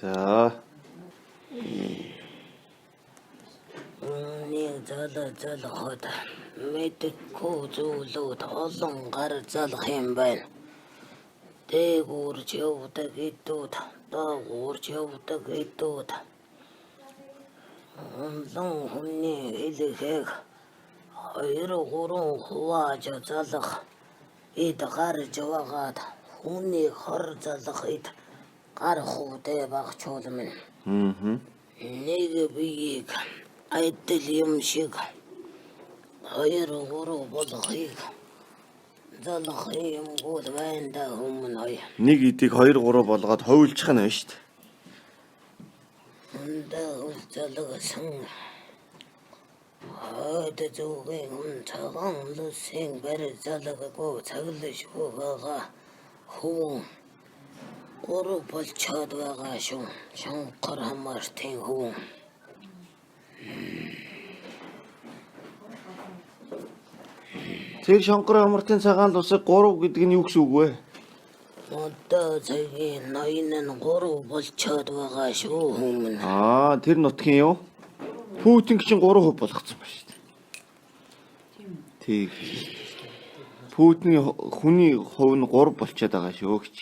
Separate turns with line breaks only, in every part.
За.
Нэг залхаад мэдхгүй зүйлүүд олон гар залах юм байна. Дээгүүрч явдаг идүүд, доогүүрч явдаг идүүд. Олон хүний хэлэхийг 2-3 хувааж залах ид гарч яваад хүний хор залах ид гарах үдэ багчуул минь. Нэг биеийг айдл юм шиг 2-3 болохыг залах юм гол байна өмнө.
Нэг идийг 2-3 болгоод ховлчих нь байна шүү дээ.
Залгасан. Зөвгийн цагаан лусын бэр залгагүй цаглашгүй байгаа хүн гурав болчоод байгаа шүү. Шанхар хамаартын хүн.
Тэр шанхар хамаартын цагаан лусыг 3 гэдэг нь юу гэсэн үг вэ?
Одоо цагийн ноён нь 3 болчоод байгаа шүү хүмүүс.
Тэр нутгийн юу? Путин чинь 3% болгоцсон ба шүү дээ. Тэг. Путиний хүний хувь нь 3 болчиход байгаа шүү гэж.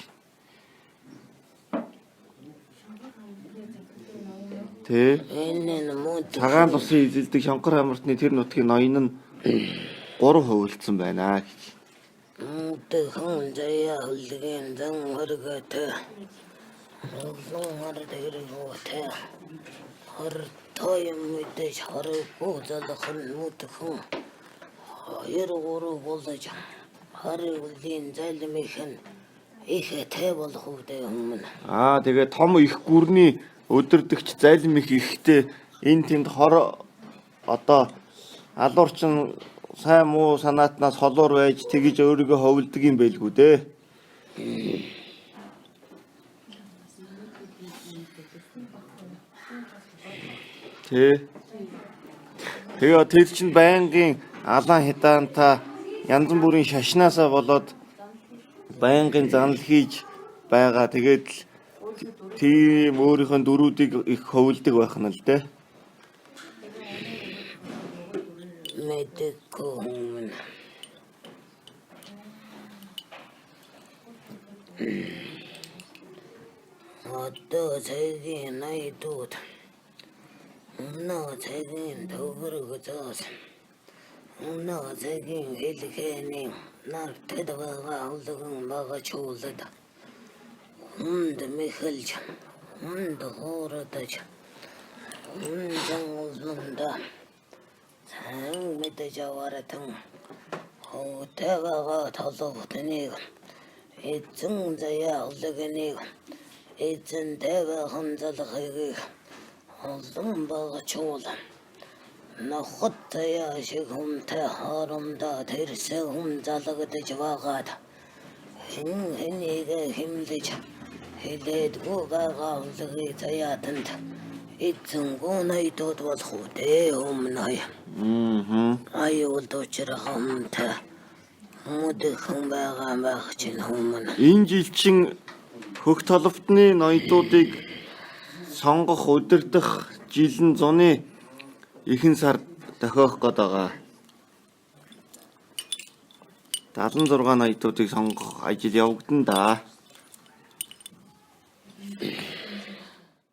Тэ. Цагаан лусын эзэлдэг шанхар хамаартны тэр нутгийн ноён нь 3 хувилдсан байна гэж.
Хэн заяа үлдгэн зан хөргөтэй. Зон хөрдөгтэй. Хөртөй мэдээж харахгүй залхан мутхан. 2-3 болж харин үлдийн залмихэн их тэ болох үдэ өмнө.
Тэгээ том их гүрний өдөрдөгч залим их ихтэй энэ тэнд хор одоо алуурчин сайн муу санаатнаас холуур байж тэгж өөрийгөө ховлдог юм байлгүй дээ. Тэгээ тэр чинь байнгын алан хятаанта янз бүрийн шашнаасаа болоод байнгын занал хийж байгаа. Тэгээд тийм өөрийнхөө дөрүүдийг их ховлдог байх нь л дээ.
Мэдээгүй. Одоо цагийн найдууд цагийн төгрөгөөс цагийн хэлхэний нартэд байгаа улган байгаа чуулад хүнд мэхэлж хүнд хоородож хүнд мэдээж аваратан хөтэйгаа толготныг эзэн заяа улгэныг эзэн тэвэ ханзалхыг олон багчуул нохотая шиг хүнтэй харамда тэрсээ хүн залгадж байгаад хэнийг хэмлэж хэлээдгүй байгаа улгыг заяатанд эзэн гонойдод болох үдэ өмнө. Аюул дочрох хүнтэй мөдөхөн байгаа байх чинь өмнө.
Энэ жил чин хөх толовтны ноёдуудыг сонгох удирдах жил нь зуны ихэнх сард дохиох гээд байгаа. 76 ноёдуудыг сонгох ажил явагдана да.